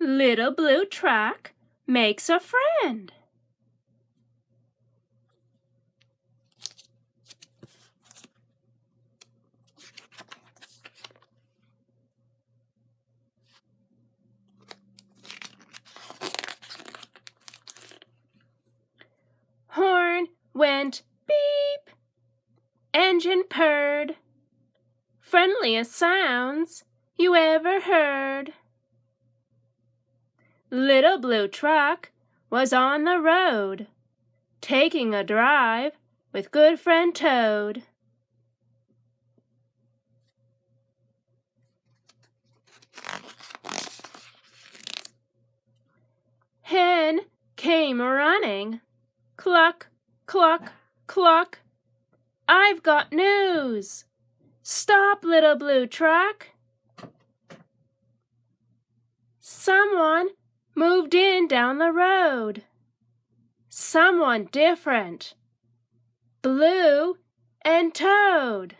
Little blue truck makes a friend. Horn went beep. Engine purred. Friendliest sounds you ever heard. Little blue truck was on the road, taking a drive with good friend Toad. Hen came running. Cluck, cluck, cluck. I've got news. Stop, little blue truck. Someone moved in down the road. Someone different. Blue and Toad.